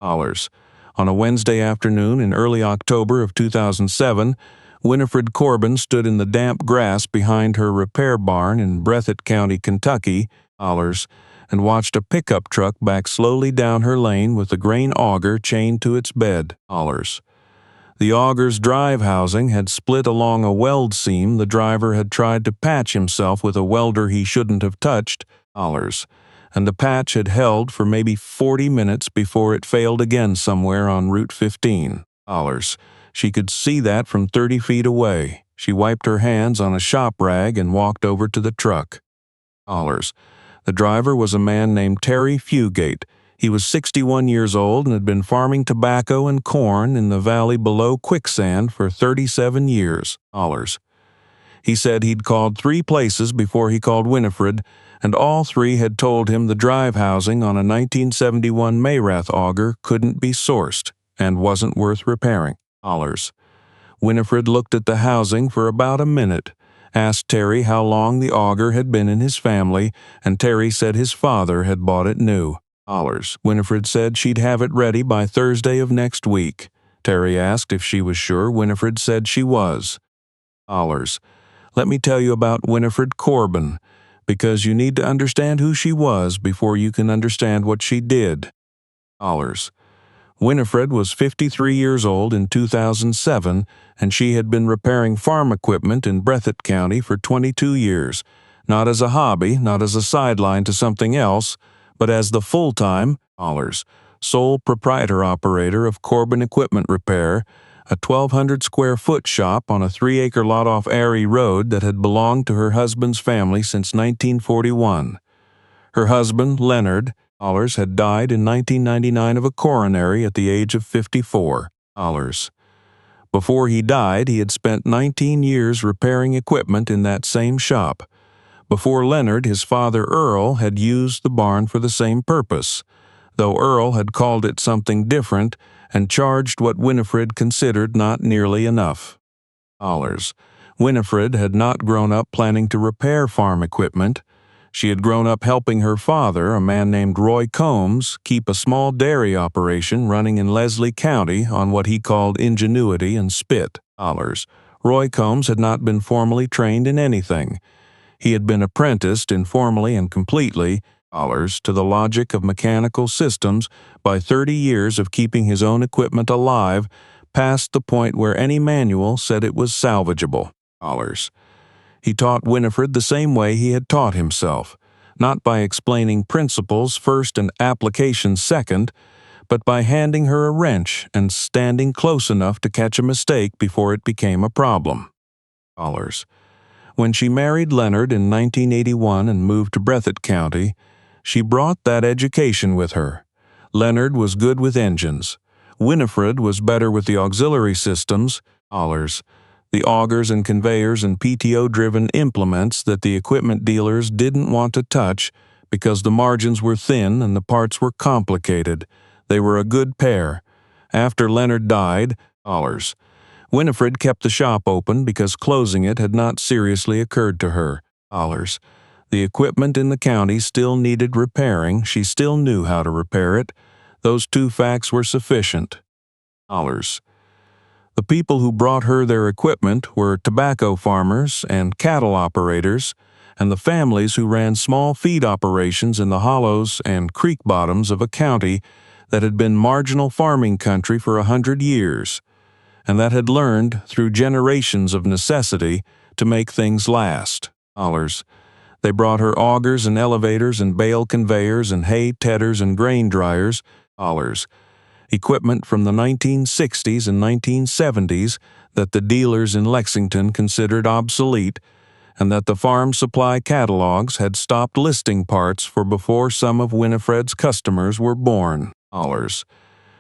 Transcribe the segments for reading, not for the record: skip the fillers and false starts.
On a Wednesday afternoon in early October of 2007, Winifred Corbin stood in the damp grass behind her repair barn in Breathitt County, Kentucky, and watched a pickup truck back slowly down her lane with the grain auger chained to its bed. The Augers drive housing had split along a weld seam the driver had tried to patch himself with a welder he shouldn't have touched, and the patch had held for maybe 40 minutes before it failed again somewhere on Route 15. She could see that from 30 feet away. She wiped her hands on a shop rag and walked over to the truck. The driver was a man named Terry Fugate. He was 61 years old and had been farming tobacco and corn in the valley below Quicksand for 37 years. He said he'd called 3 places before he called Winifred, and all 3 had told him the drive housing on a 1971 Mayrath auger couldn't be sourced and wasn't worth repairing. Winifred looked at the housing for about a minute, asked Terry how long the auger had been in his family, and Terry said his father had bought it new. Winifred said she'd have it ready by Thursday of next week. Terry asked if she was sure. Winifred said she was. Let me tell you about Winifred Corbin, because you need to understand who she was before you can understand what she did. Winifred was 53 years old in 2007, and she had been repairing farm equipment in Breathitt County for 22 years, not as a hobby, not as a sideline to something else, but as the full-time, sole proprietor-operator of Corbin Equipment Repair, a 1,200-square-foot shop on a 3-acre lot off Erie Road that had belonged to her husband's family since 1941. Her husband, Leonard, had died in 1999 of a coronary at the age of 54. Before he died, he had spent 19 years repairing equipment in that same shop. Before Leonard, his father Earl had used the barn for the same purpose, though Earl had called it something different and charged what Winifred considered not nearly enough. Winifred had not grown up planning to repair farm equipment. She had grown up helping her father, a man named Roy Combs, keep a small dairy operation running in Leslie County on what he called ingenuity and spit. Roy Combs had not been formally trained in anything. He had been apprenticed informally and completely to the logic of mechanical systems by 30 years of keeping his own equipment alive past the point where any manual said it was salvageable. He taught Winifred the same way he had taught himself, not by explaining principles first and applications second, but by handing her a wrench and standing close enough to catch a mistake before it became a problem. When she married Leonard in 1981 and moved to Breathitt County, she brought that education with her. Leonard was good with engines. Winifred was better with the auxiliary systems, the augers and conveyors and PTO-driven implements that the equipment dealers didn't want to touch because the margins were thin and the parts were complicated. They were a good pair. After Leonard died, Winifred kept the shop open because closing it had not seriously occurred to her. The equipment in the county still needed repairing. She still knew how to repair it. Those 2 facts were sufficient. The people who brought her their equipment were tobacco farmers and cattle operators, and the families who ran small feed operations in the hollows and creek bottoms of a county that had been marginal farming country for 100 years, and that had learned through generations of necessity to make things last. They brought her augers and elevators and bale conveyors and hay tedders and grain dryers, equipment from the 1960s and 1970s that the dealers in Lexington considered obsolete, and that the farm supply catalogs had stopped listing parts for before some of Winifred's customers were born.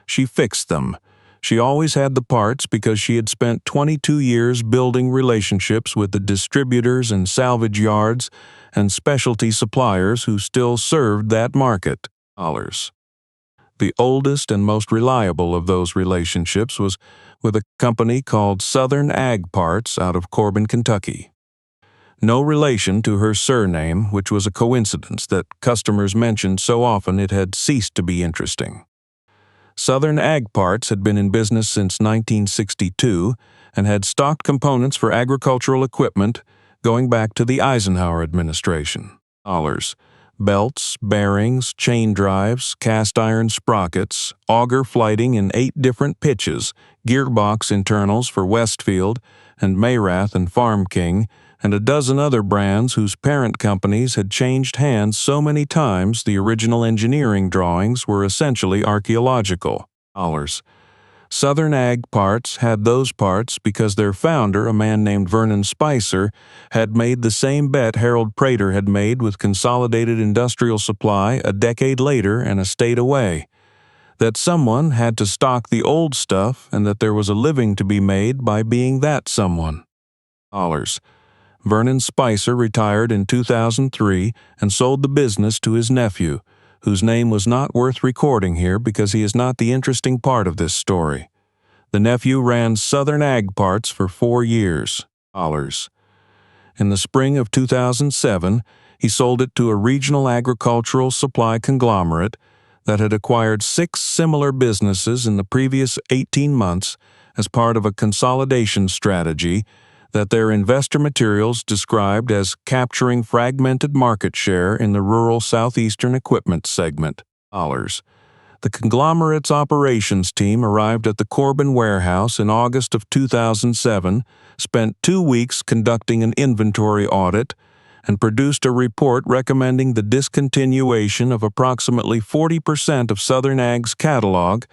She fixed them. She always had the parts because she had spent 22 years building relationships with the distributors and salvage yards and specialty suppliers who still served that market. The oldest and most reliable of those relationships was with a company called Southern Ag Parts out of Corbin, Kentucky. No relation to her surname, which was a coincidence that customers mentioned so often it had ceased to be interesting. Southern Ag Parts had been in business since 1962 and had stocked components for agricultural equipment going back to the Eisenhower administration. Belts, bearings, chain drives, cast iron sprockets, auger flighting in 8 different pitches, gearbox internals for Westfield and Mayrath and Farm King, and a dozen other brands whose parent companies had changed hands so many times the original engineering drawings were essentially archaeological. Southern Ag Parts had those parts because their founder, a man named Vernon Spicer, had made the same bet Harold Prater had made with Consolidated Industrial Supply a decade later and a state away. That someone had to stock the old stuff and that there was a living to be made by being that someone. Vernon Spicer retired in 2003 and sold the business to his nephew, whose name was not worth recording here because he is not the interesting part of this story. The nephew ran Southern Ag Parts for 4 years. In the spring of 2007, he sold it to a regional agricultural supply conglomerate that had acquired 6 similar businesses in the previous 18 months as part of a consolidation strategy that their investor materials described as capturing fragmented market share in the rural southeastern equipment segment. The conglomerate's operations team arrived at the Corbin warehouse in August of 2007, spent 2 weeks conducting an inventory audit, and produced a report recommending the discontinuation of approximately 40% of Southern Ag's catalog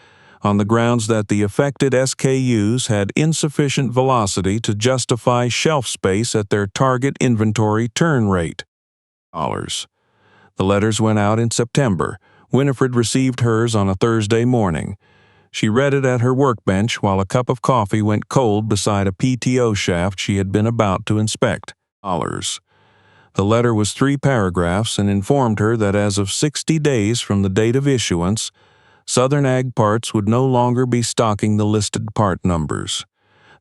on the grounds that the affected SKUs had insufficient velocity to justify shelf space at their target inventory turn rate. The letters went out in September. Winifred received hers on a Thursday morning. She read it at her workbench while a cup of coffee went cold beside a PTO shaft she had been about to inspect. The letter was 3 paragraphs and informed her that as of 60 days from the date of issuance, Southern Ag Parts would no longer be stocking the listed part numbers.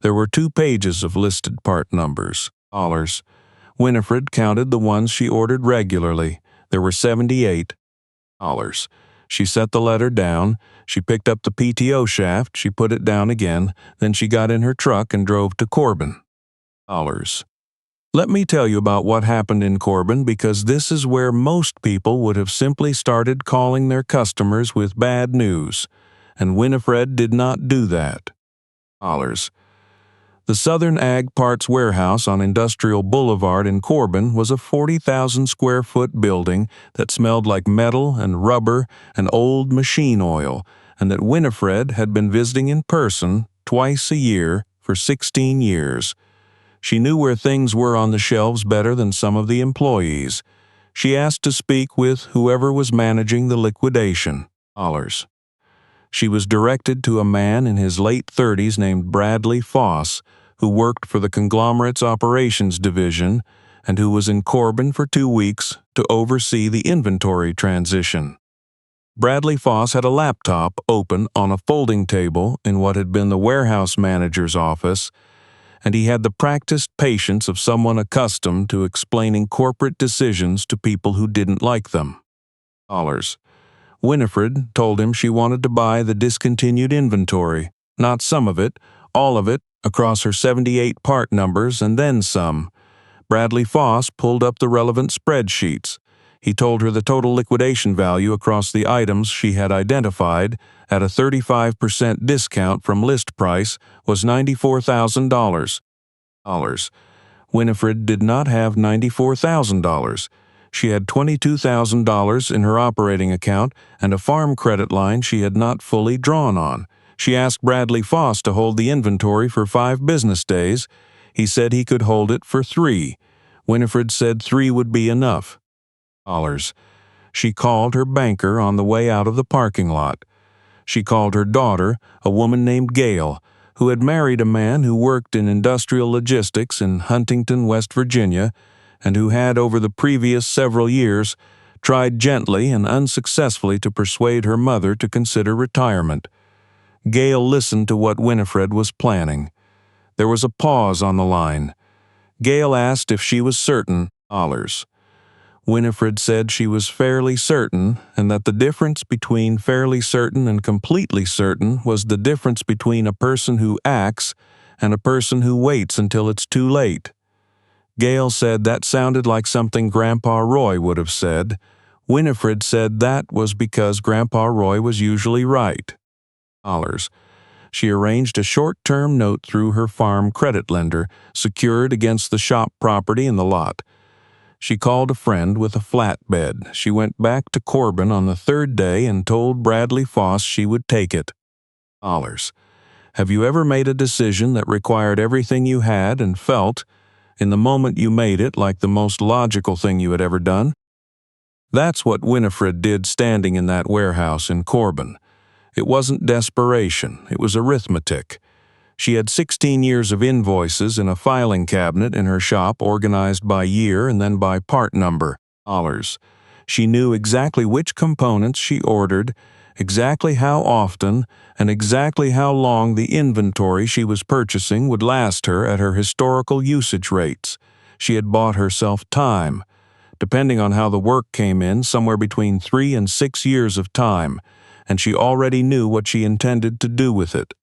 There were 2 pages of listed part numbers. Winifred counted the ones she ordered regularly. There were 78. She set the letter down, she picked up the PTO shaft, she put it down again, then she got in her truck and drove to Corbin. Let me tell you about what happened in Corbin because this is where most people would have simply started calling their customers with bad news, and Winifred did not do that. The Southern Ag Parts warehouse on Industrial Boulevard in Corbin was a 40,000 square foot building that smelled like metal and rubber and old machine oil, and that Winifred had been visiting in person twice a year for 16 years. She knew where things were on the shelves better than some of the employees. She asked to speak with whoever was managing the liquidation. She was directed to a man in his late 30s named Bradley Foss, who worked for the conglomerate's operations division and who was in Corbin for 2 weeks to oversee the inventory transition. Bradley Foss had a laptop open on a folding table in what had been the warehouse manager's office, and he had the practiced patience of someone accustomed to explaining corporate decisions to people who didn't like them. Winifred told him she wanted to buy the discontinued inventory, not some of it, all of it, across her 78 part numbers and then some. Bradley Foss pulled up the relevant spreadsheets. He told her the total liquidation value across the items she had identified at a 35% discount from list price was $94,000. Winifred did not have $94,000. She had $22,000 in her operating account and a farm credit line she had not fully drawn on. She asked Bradley Foss to hold the inventory for 5 business days. He said he could hold it for 3. Winifred said 3 would be enough. She called her banker on the way out of the parking lot. She called her daughter, a woman named Gail, who had married a man who worked in industrial logistics in Huntington, West Virginia, and who had over the previous several years tried gently and unsuccessfully to persuade her mother to consider retirement. Gail listened to what Winifred was planning. There was a pause on the line. Gail asked if she was certain. Winifred said she was fairly certain, and that the difference between fairly certain and completely certain was the difference between a person who acts and a person who waits until it's too late. Gail said that sounded like something Grandpa Roy would have said. Winifred said that was because Grandpa Roy was usually right. She arranged a short-term note through her farm credit lender, secured against the shop property in the lot. She called a friend with a flatbed. She went back to Corbin on the third day and told Bradley Foss she would take it. Have you ever made a decision that required everything you had and felt, in the moment you made it, like the most logical thing you had ever done? That's what Winifred did standing in that warehouse in Corbin. It wasn't desperation, it was arithmetic. She had 16 years of invoices in a filing cabinet in her shop organized by year and then by part number. She knew exactly which components she ordered, exactly how often, and exactly how long the inventory she was purchasing would last her at her historical usage rates. She had bought herself time. Depending on how the work came in, somewhere between 3 and 6 years of time, and she already knew what she intended to do with it.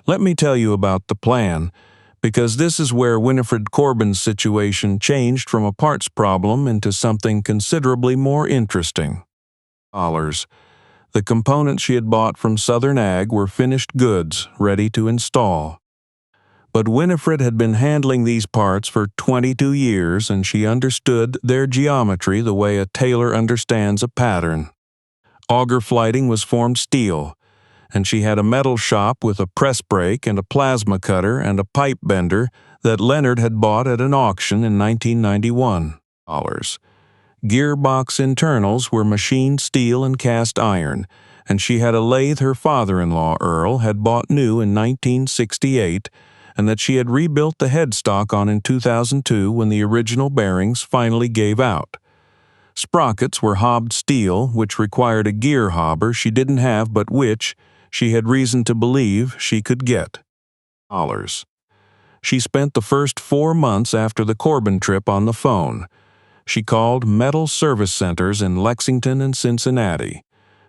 Let me tell you about the plan, because this is where Winifred Corbin's situation changed from a parts problem into something considerably more interesting. The components she had bought from Southern Ag were finished goods, ready to install. But Winifred had been handling these parts for 22 years, and she understood their geometry the way a tailor understands a pattern. Auger flighting was formed steel, and she had a metal shop with a press brake and a plasma cutter and a pipe bender that Leonard had bought at an auction in 1991. Gearbox internals were machined steel and cast iron, and she had a lathe her father-in-law, Earl, had bought new in 1968, and that she had rebuilt the headstock on in 2002 when the original bearings finally gave out. Sprockets were hobbed steel, which required a gear hobber she didn't have but which, she had reason to believe, she could get. She spent the first 4 months after the Corbin trip on the phone. She called metal service centers in Lexington and Cincinnati.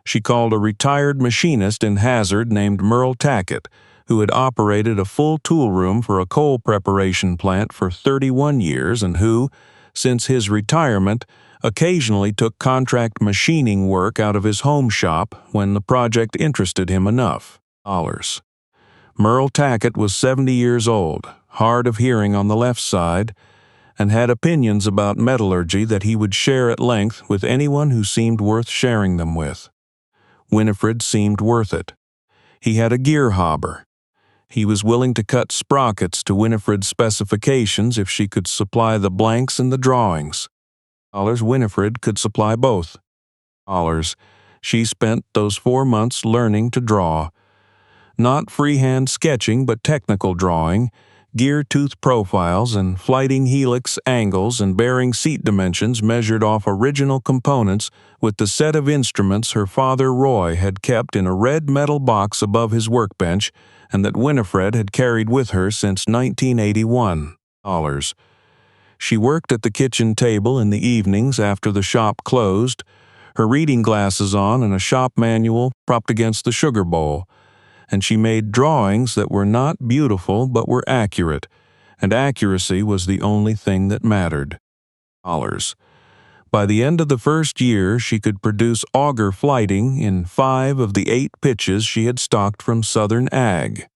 She called a retired machinist in Hazard named Merle Tackett, who had operated a full tool room for a coal preparation plant for 31 years and who, since his retirement, occasionally took contract machining work out of his home shop when the project interested him enough. Merle Tackett was 70 years old, hard of hearing on the left side, and had opinions about metallurgy that he would share at length with anyone who seemed worth sharing them with. Winifred seemed worth it. He had a gear hobber. He was willing to cut sprockets to Winifred's specifications if she could supply the blanks and the drawings. Winifred could supply both. She spent those 4 months learning to draw. Not freehand sketching, but technical drawing, gear tooth profiles and flighting helix angles and bearing seat dimensions measured off original components with the set of instruments her father Roy had kept in a red metal box above his workbench and that Winifred had carried with her since 1981. She worked at the kitchen table in the evenings after the shop closed, her reading glasses on and a shop manual propped against the sugar bowl, and she made drawings that were not beautiful but were accurate, and accuracy was the only thing that mattered. By the end of the first year, she could produce auger flighting in 5 of the 8 pitches she had stocked from Southern Ag.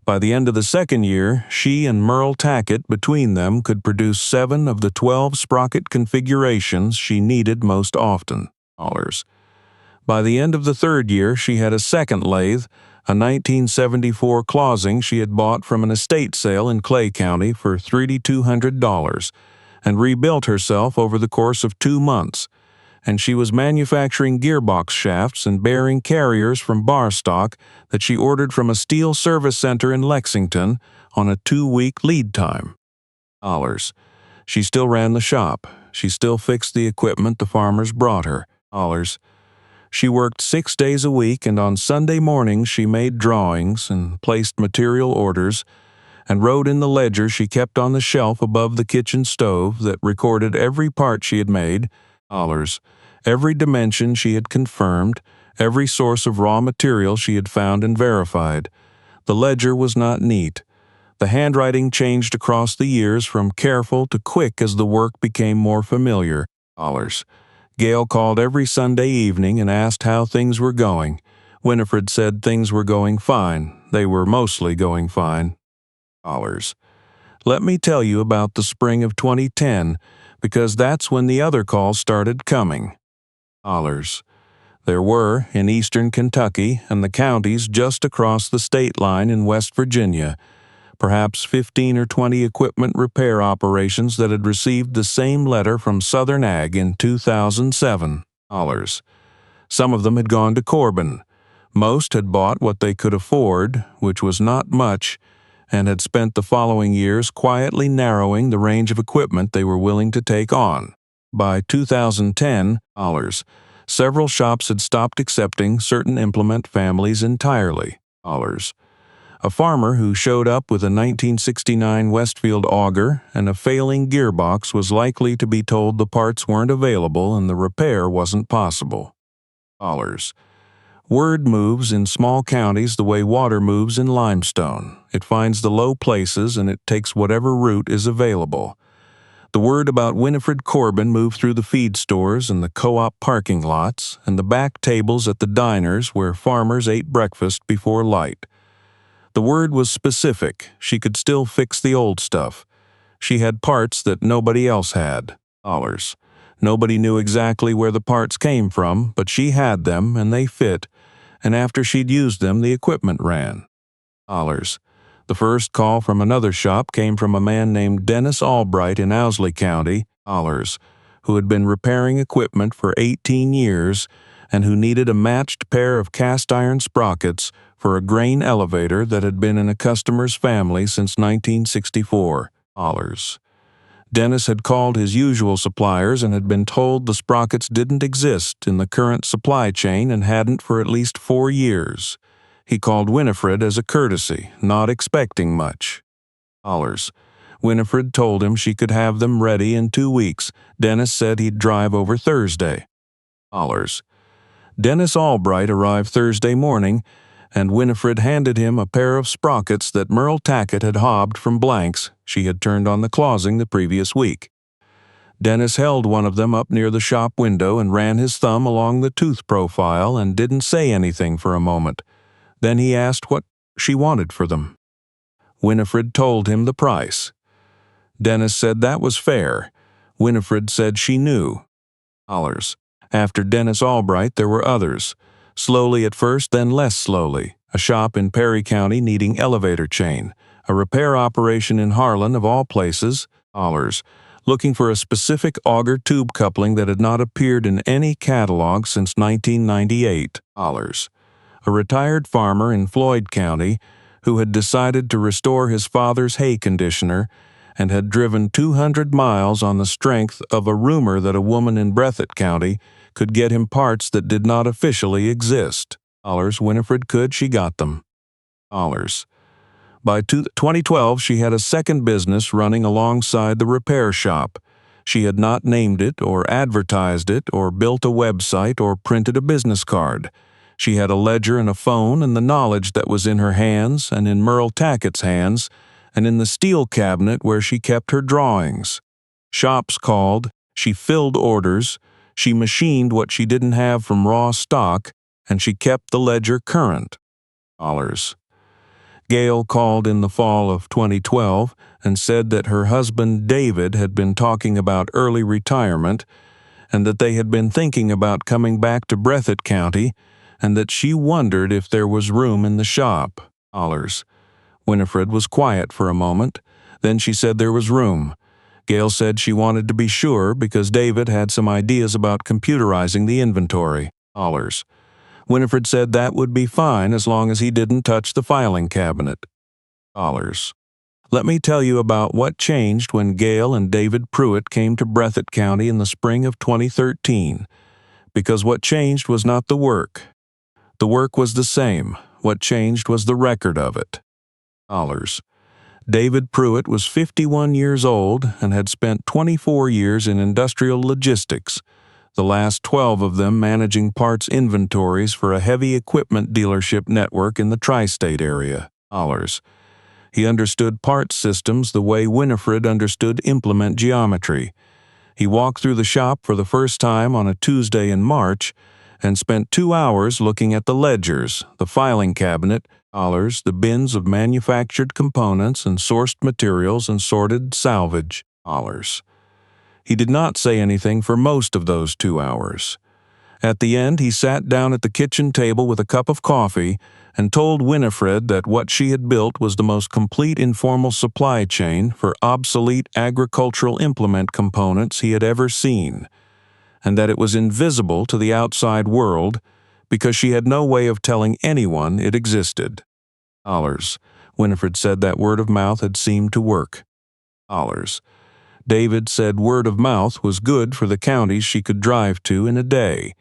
By the end of the second year, she and Merle Tackett between them could produce 7 of the 12 sprocket configurations she needed most often. By the end of the third year, she had a second lathe, a 1974 Clausing she had bought from an estate sale in Clay County for $3,200, and rebuilt herself over the course of 2 months, and she was manufacturing gearbox shafts and bearing carriers from bar stock that she ordered from a steel service center in Lexington on a 2-week lead time. She still ran the shop. She still fixed the equipment the farmers brought her. She worked 6 days a week, and on Sunday mornings she made drawings and placed material orders, and wrote in the ledger she kept on the shelf above the kitchen stove that recorded every part she had made, dollars, every dimension she had confirmed, every source of raw material she had found and verified. The ledger was not neat. The handwriting changed across the years from careful to quick as the work became more familiar. Dollars. Gail called every Sunday evening and asked how things were going. Winifred said things were going fine. They were mostly going fine. Dollars. Let me tell you about the spring of 2010, because that's when the other calls started coming. Dollars. There were, in eastern Kentucky and the counties just across the state line in West Virginia, perhaps 15 or 20 equipment repair operations that had received the same letter from Southern Ag in 2007. Some of them had gone to Corbin. Most had bought what they could afford, which was not much, and had spent the following years quietly narrowing the range of equipment they were willing to take on. By 2010, several shops had stopped accepting certain implement families entirely. A farmer who showed up with a 1969 Westfield auger and a failing gearbox was likely to be told the parts weren't available and the repair wasn't possible. Word moves in small counties the way water moves in limestone. It finds the low places and it takes whatever route is available. The word about Winifred Corbin moved through the feed stores and the co-op parking lots and the back tables at the diners where farmers ate breakfast before light. The word was specific. She could still fix the old stuff. She had parts that nobody else had. Nobody knew exactly where the parts came from, but she had them and they fit, and after she'd used them, the equipment ran. The first call from another shop came from a man named Dennis Albright in Owsley County, who had been repairing equipment for 18 years and who needed a matched pair of cast iron sprockets for a grain elevator that had been in a customer's family since 1964. Dennis had called his usual suppliers and had been told the sprockets didn't exist in the current supply chain and hadn't for at least 4 years. He called Winifred as a courtesy, not expecting much. Winifred told him she could have them ready in 2 weeks. Dennis said he'd drive over Thursday. Dennis Albright arrived Thursday morning, and Winifred handed him a pair of sprockets that Merle Tackett had hobbed from blanks she had turned on the closing the previous week. Dennis held one of them up near the shop window and ran his thumb along the tooth profile and didn't say anything for a moment. Then he asked what she wanted for them. Winifred told him the price. Dennis said that was fair. Winifred said she knew. After Dennis Albright, there were others. Slowly at first, then less slowly. A shop in Perry County needing elevator chain. A repair operation in Harlan, of all places, looking for a specific auger tube coupling that had not appeared in any catalog since 1998. A retired farmer in Floyd County who had decided to restore his father's hay conditioner and had driven 200 miles on the strength of a rumor that a woman in Breathitt County could get him parts that did not officially exist. Winifred could, she got them. By 2012, she had a second business running alongside the repair shop. She had not named it or advertised it or built a website or printed a business card. She had a ledger and a phone and the knowledge that was in her hands and in Merle Tackett's hands and in the steel cabinet where she kept her drawings. Shops called, she filled orders, she machined what she didn't have from raw stock, and she kept the ledger current. Gail called in the fall of 2012 and said that her husband David had been talking about early retirement and that they had been thinking about coming back to Breathitt County and that she wondered if there was room in the shop. Winifred was quiet for a moment. Then she said there was room. Gail said she wanted to be sure because David had some ideas about computerizing the inventory. Winifred said that would be fine as long as he didn't touch the filing cabinet. Let me tell you about what changed when Gail and David Pruitt came to Breathitt County in the spring of 2013. Because what changed was not the work. The work was the same. What changed was the record of it. David Pruitt was 51 years old and had spent 24 years in industrial logistics, the last 12 of them managing parts inventories for a heavy equipment dealership network in the tri-state area. He understood parts systems the way Winifred understood implement geometry. He walked through the shop for the first time on a Tuesday in March and spent 2 hours looking at the ledgers, the filing cabinet, the bins of manufactured components and sourced materials and sorted salvage. He did not say anything for most of those 2 hours. At the end, he sat down at the kitchen table with a cup of coffee and told Winifred that what she had built was the most complete informal supply chain for obsolete agricultural implement components he had ever seen, and that it was invisible to the outside world because she had no way of telling anyone it existed. Winifred said that word of mouth had seemed to work. David said word of mouth was good for the counties she could drive to in a day.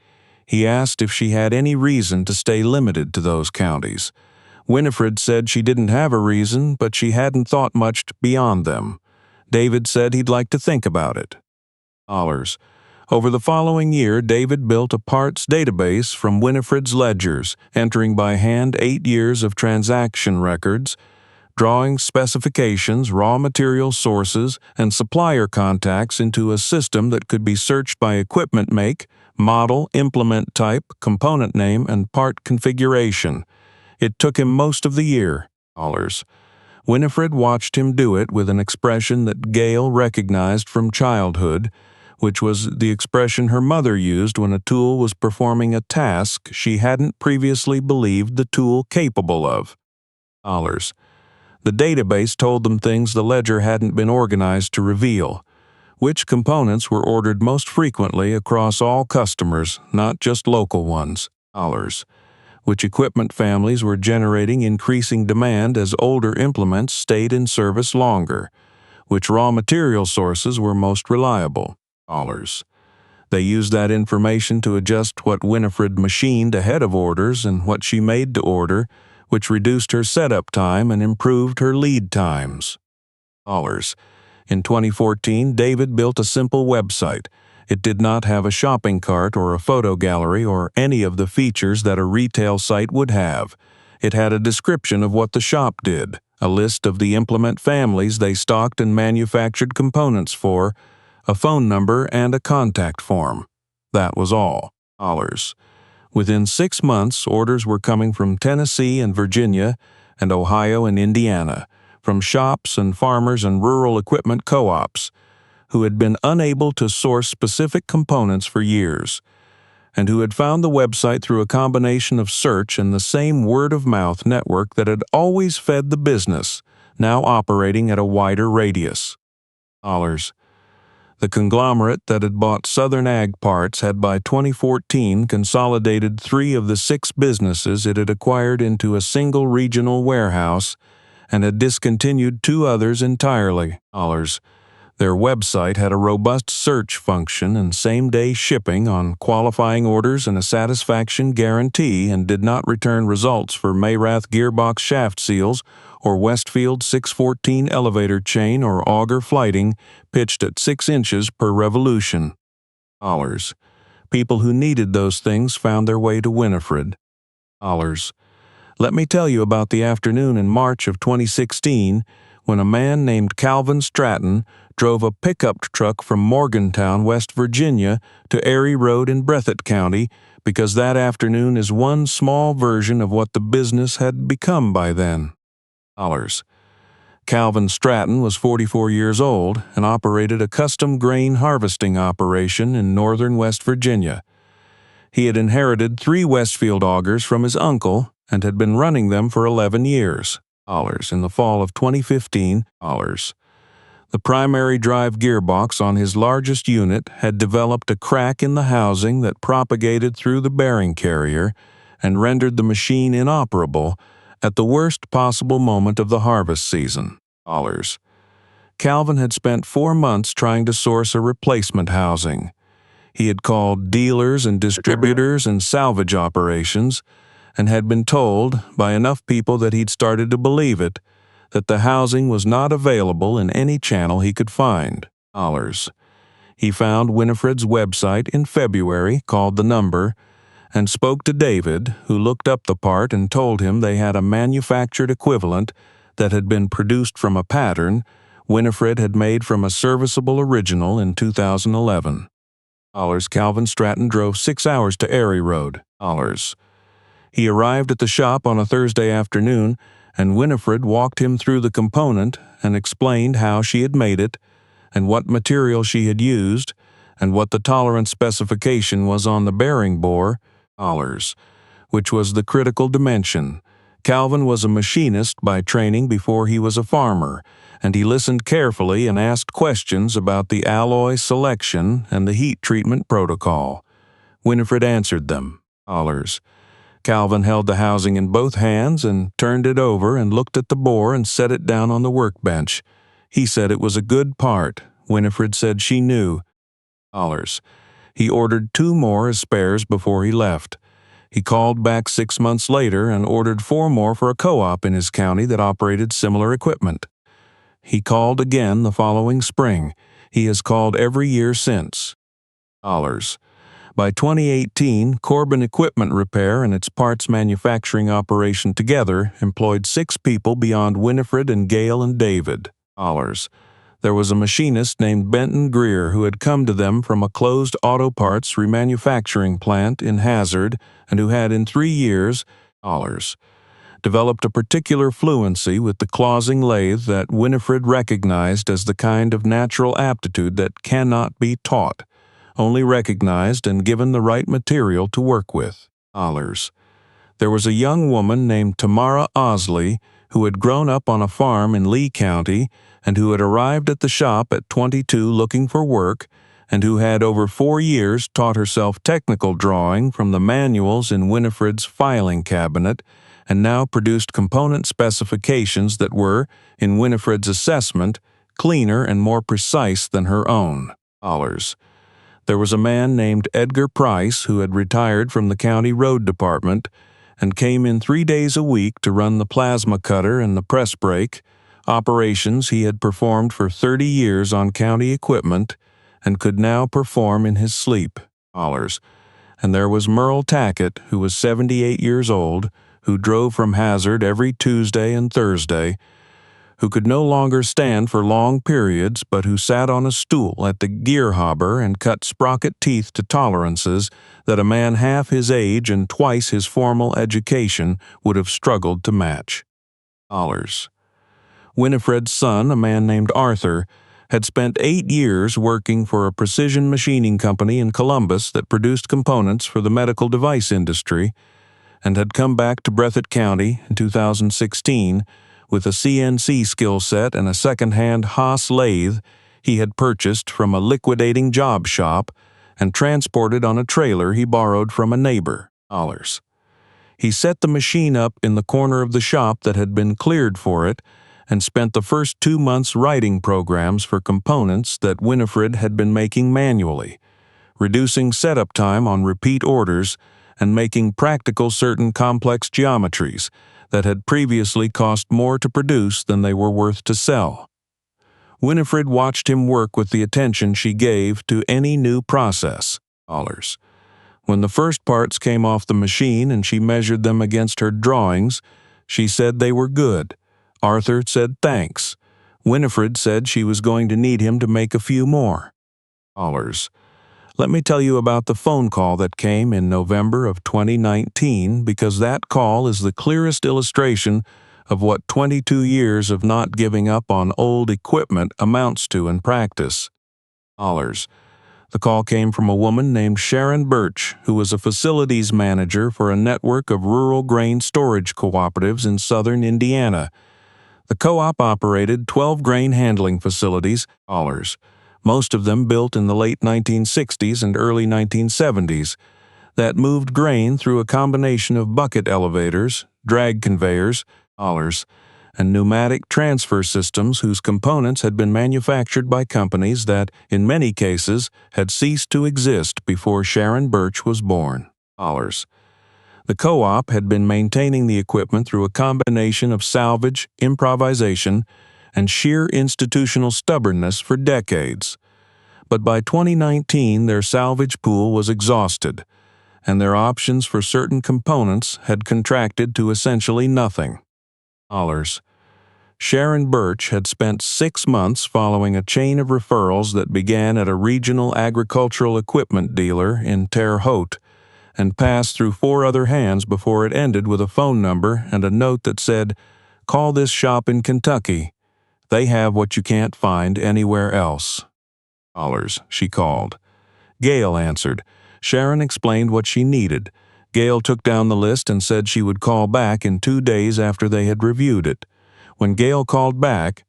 He asked if she had any reason to stay limited to those counties. Winifred said she didn't have a reason, but she hadn't thought much beyond them. David said he'd like to think about it. Over the following year, David built a parts database from Winifred's ledgers, entering by hand 8 years of transaction records, drawing specifications, raw material sources, and supplier contacts into a system that could be searched by equipment make, model, implement type, component name, and part configuration. It took him most of the year. Winifred watched him do it with an expression that Gail recognized from childhood, which was the expression her mother used when a tool was performing a task she hadn't previously believed the tool capable of. The database told them things the ledger hadn't been organized to reveal. Which components were ordered most frequently across all customers, not just local ones. Which equipment families were generating increasing demand as older implements stayed in service longer. Which raw material sources were most reliable. They used that information to adjust what Winifred machined ahead of orders and what she made to order, which reduced her setup time and improved her lead times. In 2014, David built a simple website. It did not have a shopping cart or a photo gallery or any of the features that a retail site would have. It had a description of what the shop did, a list of the implement families they stocked and manufactured components for, a phone number, and a contact form. That was all. Within 6 months, orders were coming from Tennessee and Virginia, and Ohio and Indiana, from shops and farmers and rural equipment co-ops, who had been unable to source specific components for years, and who had found the website through a combination of search and the same word-of-mouth network that had always fed the business, now operating at a wider radius. The conglomerate that had bought Southern Ag Parts had by 2014 consolidated 3 of the 6 businesses it had acquired into a single regional warehouse and had discontinued 2 others entirely. Their website had a robust search function and same-day shipping on qualifying orders and a satisfaction guarantee, and did not return results for Mayrath gearbox shaft seals or Westfield 614 elevator chain or Auger flighting pitched at 6 inches per revolution. People who needed those things found their way to Winifred. Let me tell you about the afternoon in March of 2016 when a man named Calvin Stratton drove a pickup truck from Morgantown, West Virginia, to Erie Road in Breathitt County, because that afternoon is one small version of what the business had become by then. Calvin Stratton was 44 years old and operated a custom grain harvesting operation in northern West Virginia. He had inherited 3 Westfield Augers from his uncle and had been running them for 11 years. In the fall of 2015, the primary drive gearbox on his largest unit had developed a crack in the housing that propagated through the bearing carrier and rendered the machine inoperable at the worst possible moment of the harvest season. Calvin had spent 4 months trying to source a replacement housing. He had called dealers and distributors and salvage operations, and had been told by enough people that he'd started to believe it, that the housing was not available in any channel he could find. He found Winifred's website in February, called the number, and spoke to David, who looked up the part and told him they had a manufactured equivalent that had been produced from a pattern Winifred had made from a serviceable original in 2011. Calvin Stratton drove 6 hours to Erie Road. He arrived at the shop on a Thursday afternoon, and Winifred walked him through the component and explained how she had made it, and what material she had used, and what the tolerance specification was on the bearing bore, which was the critical dimension. Calvin was a machinist by training before he was a farmer, and he listened carefully and asked questions about the alloy selection and the heat treatment protocol. Winifred answered them. Calvin held the housing in both hands and turned it over and looked at the bore and set it down on the workbench. He said it was a good part. Winifred said she knew. He ordered 2 more as spares before he left. He called back 6 months later and ordered 4 more for a co-op in his county that operated similar equipment. He called again the following spring. He has called every year since. By 2018, Corbin Equipment Repair and its parts manufacturing operation together employed 6 people beyond Winifred and Gail and David. There was a machinist named Benton Greer who had come to them from a closed auto parts remanufacturing plant in Hazard and who had in 3 years developed a particular fluency with the closing lathe that Winifred recognized as the kind of natural aptitude that cannot be taught, only recognized and given the right material to work with. There was a young woman named Tamara Osley who had grown up on a farm in Lee County and who had arrived at the shop at 22 looking for work and who had over 4 years taught herself technical drawing from the manuals in Winifred's filing cabinet and now produced component specifications that were, in Winifred's assessment, cleaner and more precise than her own. There was a man named Edgar Price who had retired from the county road department and came in 3 days a week to run the plasma cutter and the press brake, operations he had performed for 30 years on county equipment and could now perform in his sleep. And there was Merle Tackett, who was 78 years old, who drove from Hazard every Tuesday and Thursday, who could no longer stand for long periods but who sat on a stool at the gear hopper and cut sprocket teeth to tolerances that a man half his age and twice his formal education would have struggled to match. Winifred's son, a man named Arthur, had spent 8 years working for a precision machining company in Columbus that produced components for the medical device industry, and had come back to Breathitt County in 2016 with a CNC skill set and a second-hand Haas lathe he had purchased from a liquidating job shop and transported on a trailer he borrowed from a neighbor. He set the machine up in the corner of the shop that had been cleared for it and spent the first 2 months writing programs for components that Winifred had been making manually, reducing setup time on repeat orders and making practical certain complex geometries that had previously cost more to produce than they were worth to sell. Winifred watched him work with the attention she gave to any new process. When the first parts came off the machine and she measured them against her drawings, she said they were good. Arthur said thanks. Winifred said she was going to need him to make a few more. Let me tell you about the phone call that came in November of 2019 because that call is the clearest illustration of what 22 years of not giving up on old equipment amounts to in practice. The call came from a woman named Sharon Birch, who was a facilities manager for a network of rural grain storage cooperatives in southern Indiana. The co-op operated 12 grain handling facilities, most of them built in the late 1960s and early 1970s, that moved grain through a combination of bucket elevators, drag conveyors, and pneumatic transfer systems whose components had been manufactured by companies that, in many cases, had ceased to exist before Sharon Birch was born. The co-op had been maintaining the equipment through a combination of salvage, improvisation, and sheer institutional stubbornness for decades. But by 2019, their salvage pool was exhausted, and their options for certain components had contracted to essentially nothing. Sharon Birch had spent 6 months following a chain of referrals that began at a regional agricultural equipment dealer in Terre Haute and passed through 4 other hands before it ended with a phone number and a note that said, "Call this shop in Kentucky. They have what you can't find anywhere else." She called. Gail answered. Sharon explained what she needed. Gail took down the list and said she would call back in 2 days after they had reviewed it. When Gail called back,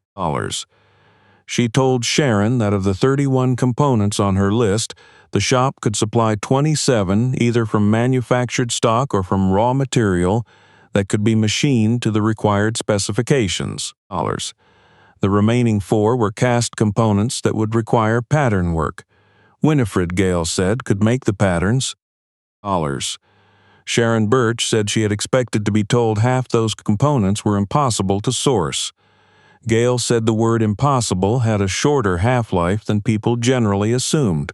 she told Sharon that of the 31 components on her list, the shop could supply 27 either from manufactured stock or from raw material that could be machined to the required specifications. The remaining 4 were cast components that would require pattern work. Winifred, Gail said, could make the patterns. Sharon Birch said she had expected to be told half those components were impossible to source. Gail said the word impossible had a shorter half-life than people generally assumed.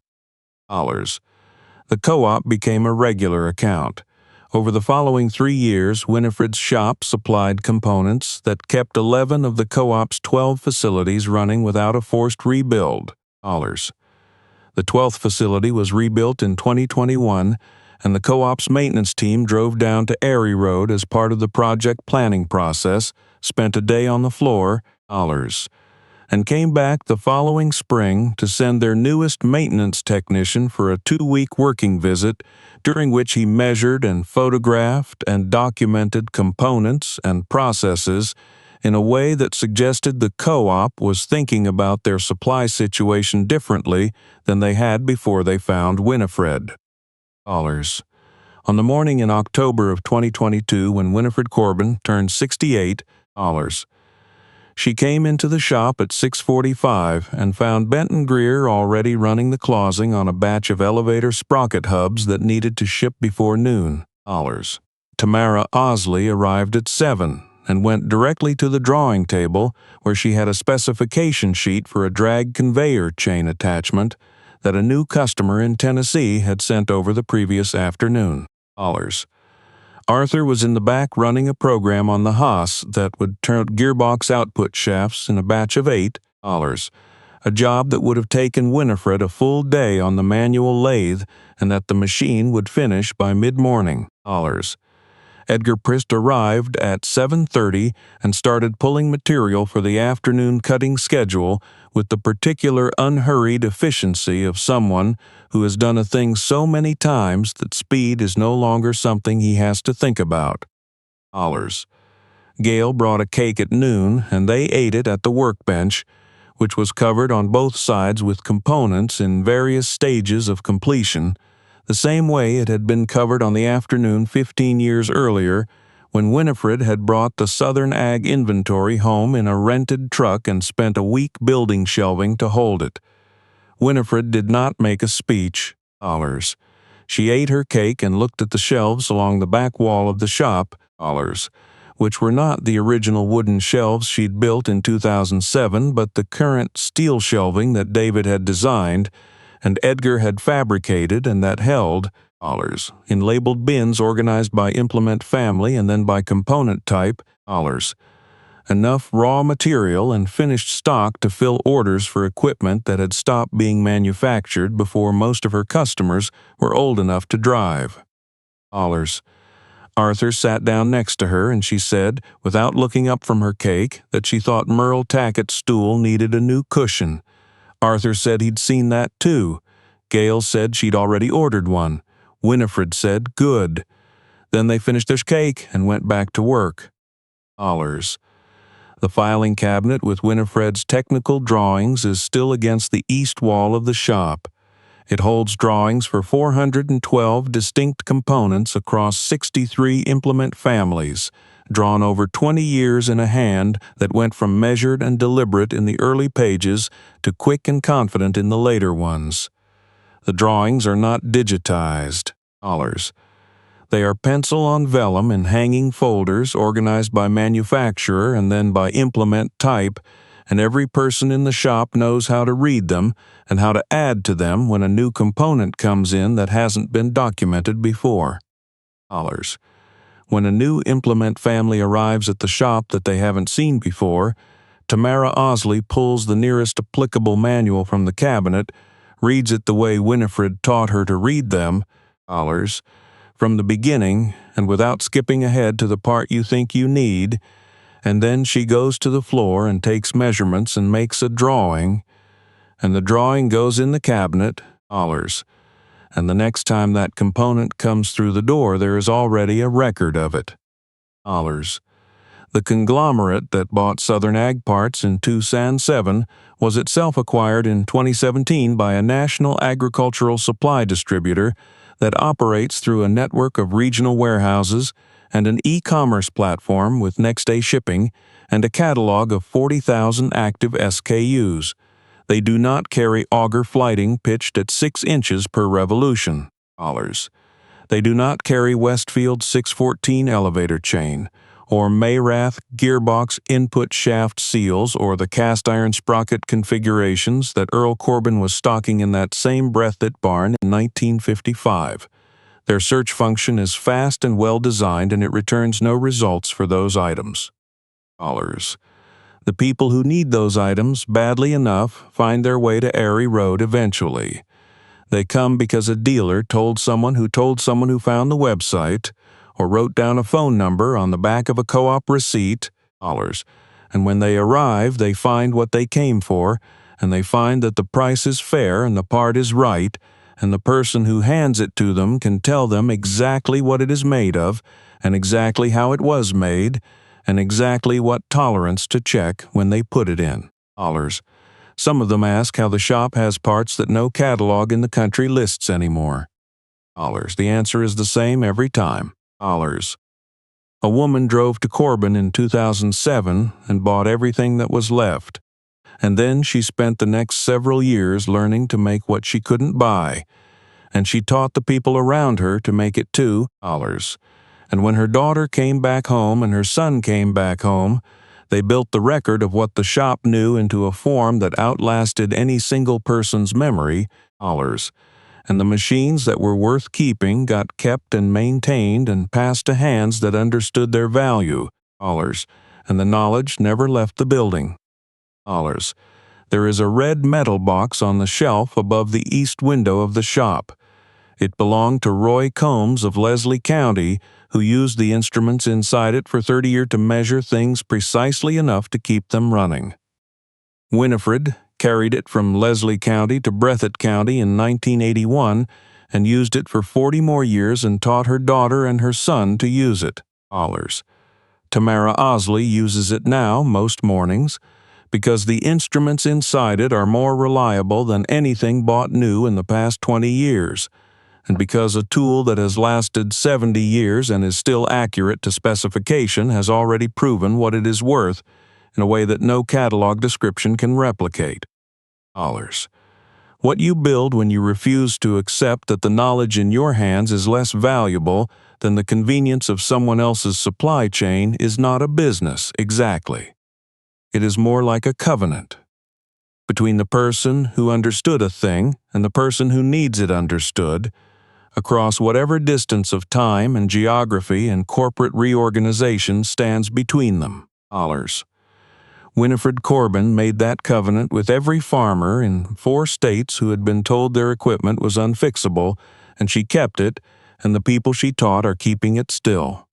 The co-op became a regular account. Over the following 3 years, Winifred's shop supplied components that kept 11 of the co-op's 12 facilities running without a forced rebuild. The 12th facility was rebuilt in 2021, and the co-op's maintenance team drove down to Erie Road as part of the project planning process, spent a day on the floor, and came back the following spring to send their newest maintenance technician for a 2-week working visit, during which he measured and photographed and documented components and processes in a way that suggested the co-op was thinking about their supply situation differently than they had before they found Winifred. On the morning in October of 2022 when Winifred Corbin turned 68, she came into the shop at 6:45 and found Benton Greer already running the closing on a batch of elevator sprocket hubs that needed to ship before noon. Tamara Osley arrived at 7 and went directly to the drawing table where she had a specification sheet for a drag conveyor chain attachment that a new customer in Tennessee had sent over the previous afternoon. Arthur was in the back running a program on the Haas that would turn gearbox output shafts in a batch of 8, a job that would have taken Winifred a full day on the manual lathe and that the machine would finish by mid-morning. Edgar Prist arrived at 7:30 and started pulling material for the afternoon cutting schedule with the particular unhurried efficiency of someone who has done a thing so many times that speed is no longer something he has to think about. Gail brought a cake at noon, and they ate it at the workbench, which was covered on both sides with components in various stages of completion, the same way it had been covered on the afternoon 15 years earlier when Winifred had brought the Southern Ag inventory home in a rented truck and spent a week building shelving to hold it. Winifred did not make a speech. She ate her cake and looked at the shelves along the back wall of the shop, which were not the original wooden shelves she'd built in 2007, but the current steel shelving that David had designed and Edgar had fabricated and that held in labeled bins organized by implement family and then by component type, enough raw material and finished stock to fill orders for equipment that had stopped being manufactured before most of her customers were old enough to drive. Arthur sat down next to her and she said, without looking up from her cake, that she thought Merle Tackett's stool needed a new cushion. Arthur said he'd seen that too. Gail said she'd already ordered one. Winifred said, good. Then they finished their cake and went back to work. The filing cabinet with Winifred's technical drawings is still against the east wall of the shop. It holds drawings for 412 distinct components across 63 implement families, drawn over 20 years in a hand that went from measured and deliberate in the early pages to quick and confident in the later ones. The drawings are not digitized. They are pencil on vellum in hanging folders organized by manufacturer and then by implement type, and every person in the shop knows how to read them and how to add to them when a new component comes in that hasn't been documented before. When a new implement family arrives at the shop that they haven't seen before, Tamara Osley pulls the nearest applicable manual from the cabinet, reads it the way Winifred taught her to read them, from the beginning and without skipping ahead to the part you think you need, and then she goes to the floor and takes measurements and makes a drawing, and the drawing goes in the cabinet, and the next time that component comes through the door there is already a record of it. The conglomerate that bought Southern Ag Parts in Tucson 7 was itself acquired in 2017 by a national agricultural supply distributor that operates through a network of regional warehouses and an e-commerce platform with next-day shipping and a catalog of 40,000 active SKUs. They do not carry auger flighting pitched at 6 inches per revolution. They do not carry Westfield 614 elevator chain, or Mayrath gearbox input shaft seals, or the cast iron sprocket configurations that Earl Corbin was stocking in that same Breathitt barn in 1955. Their search function is fast and well designed, and it returns no results for those items. The people who need those items badly enough find their way to Erie Road eventually. They come because a dealer told someone who found the website, or wrote down a phone number on the back of a co-op receipt, and when they arrive they find what they came for, and they find that the price is fair and the part is right, and the person who hands it to them can tell them exactly what it is made of, and exactly how it was made, and exactly what tolerance to check when they put it in. Some of them ask how the shop has parts that no catalog in the country lists anymore. The answer is the same every time. A woman drove to Corbin in 2007 and bought everything that was left, and then she spent the next several years learning to make what she couldn't buy, and she taught the people around her to make it too. And when her daughter came back home and her son came back home, they built the record of what the shop knew into a form that outlasted any single person's memory, and the machines that were worth keeping got kept and maintained and passed to hands that understood their value, and the knowledge never left the building. There is a red metal box on the shelf above the east window of the shop. It belonged to Roy Combs of Leslie County, who used the instruments inside it for 30 years to measure things precisely enough to keep them running. Winifred carried it from Leslie County to Breathitt County in 1981 and used it for 40 more years and taught her daughter and her son to use it. Tamara Osley uses it now most mornings because the instruments inside it are more reliable than anything bought new in the past 20 years, and because a tool that has lasted 70 years and is still accurate to specification has already proven what it is worth in a way that no catalog description can replicate. What you build when you refuse to accept that the knowledge in your hands is less valuable than the convenience of someone else's supply chain is not a business, exactly. It is more like a covenant between the person who understood a thing and the person who needs it understood, across whatever distance of time and geography and corporate reorganization stands between them. Winifred Corbin made that covenant with every farmer in 4 states who had been told their equipment was unfixable, and she kept it, and the people she taught are keeping it still.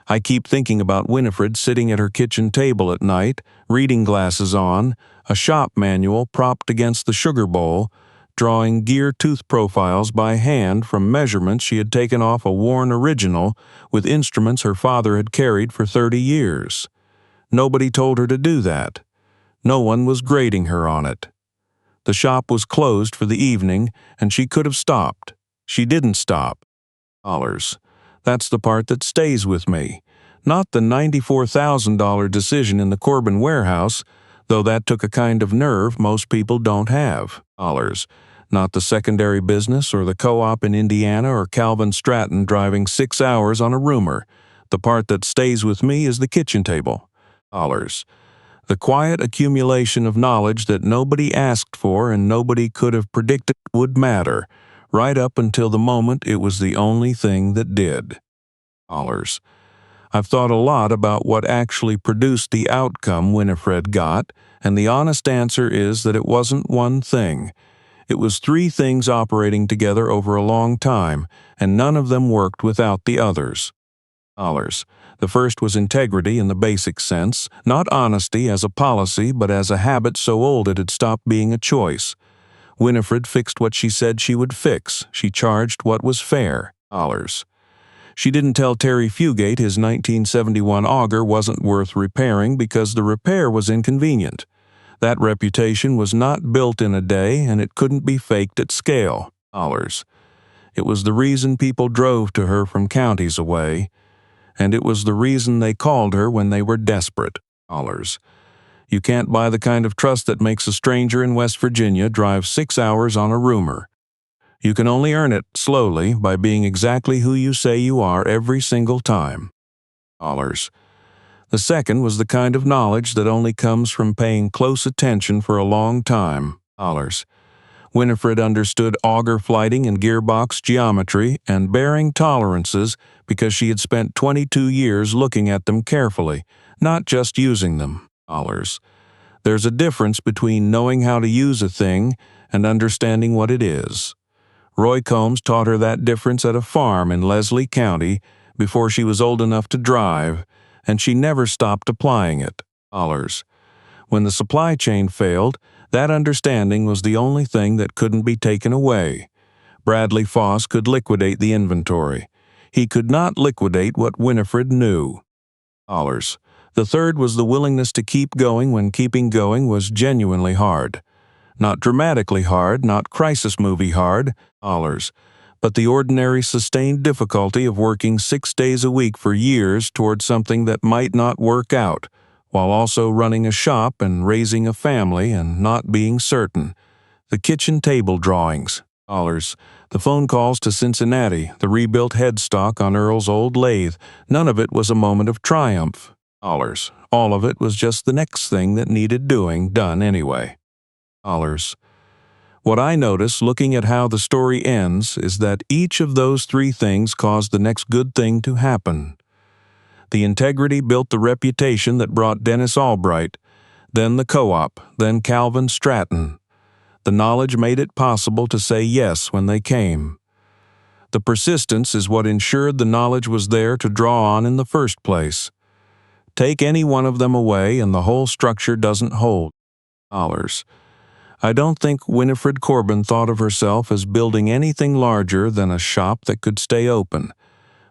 I keep thinking about Winifred sitting at her kitchen table at night, reading glasses on, a shop manual propped against the sugar bowl, drawing gear tooth profiles by hand from measurements she had taken off a worn original with instruments her father had carried for 30 years. Nobody told her to do that. No one was grading her on it. The shop was closed for the evening, and she could have stopped. She didn't stop. That's the part that stays with me. Not the $94,000 decision in the Corbin warehouse, though that took a kind of nerve most people don't have. not the secondary business or the co-op in Indiana or Calvin Stratton driving 6 hours on a rumor. The part that stays with me is the kitchen table. Dollars. The quiet accumulation of knowledge that nobody asked for and nobody could have predicted would matter, right up until the moment it was the only thing that did. Dollars. I've thought a lot about what actually produced the outcome Winifred got, and the honest answer is that it wasn't one thing. It was 3 things operating together over a long time, and none of them worked without the others. Dollars. The first was integrity in the basic sense, not honesty as a policy, but as a habit so old it had stopped being a choice. Winifred fixed what she said she would fix. She charged what was fair. Dollars. She didn't tell Terry Fugate his 1971 auger wasn't worth repairing because the repair was inconvenient. That reputation was not built in a day, and it couldn't be faked at scale. Dollars. It was the reason people drove to her from counties away, and it was the reason they called her when they were desperate. Dollars. You can't buy the kind of trust that makes a stranger in West Virginia drive 6 hours on a rumor. You can only earn it slowly by being exactly who you say you are every single time. Dollars. The second was the kind of knowledge that only comes from paying close attention for a long time. Dollars. Winifred understood auger flighting and gearbox geometry and bearing tolerances because she had spent 22 years looking at them carefully, not just using them. Dollars. There's a difference between knowing how to use a thing and understanding what it is. Roy Combs taught her that difference at a farm in Leslie County before she was old enough to drive, and she never stopped applying it. Dollars. When the supply chain failed, that understanding was the only thing that couldn't be taken away. Bradley Foss could liquidate the inventory. He could not liquidate what Winifred knew. Dollars. The third was the willingness to keep going when keeping going was genuinely hard. Not dramatically hard, not crisis movie hard, dollars, but the ordinary sustained difficulty of working 6 days a week for years towards something that might not work out, while also running a shop and raising a family and not being certain. The kitchen table drawings, dollars, the phone calls to Cincinnati, the rebuilt headstock on Earl's old lathe, none of it was a moment of triumph. Dollars. All of it was just the next thing that needed doing, done anyway. Dollars. What I notice looking at how the story ends is that each of those 3 things caused the next good thing to happen. The integrity built the reputation that brought Dennis Albright, then the co-op, then Calvin Stratton. The knowledge made it possible to say yes when they came. The persistence is what ensured the knowledge was there to draw on in the first place. Take any one of them away and the whole structure doesn't hold. Dollars. I don't think Winifred Corbin thought of herself as building anything larger than a shop that could stay open,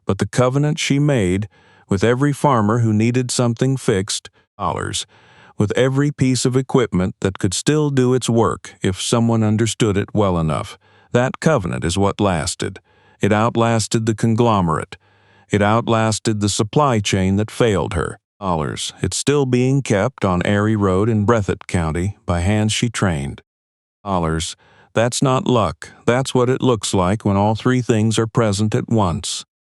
but the covenant she made with every farmer who needed something fixed, dollars, with every piece of equipment that could still do its work if someone understood it well enough, that covenant is what lasted. It outlasted the conglomerate. It outlasted the supply chain that failed her. Dollars. It's still being kept on Erie Road in Breathitt County by hands she trained. Dollars. That's not luck. That's what it looks like when all 3 things are present at once.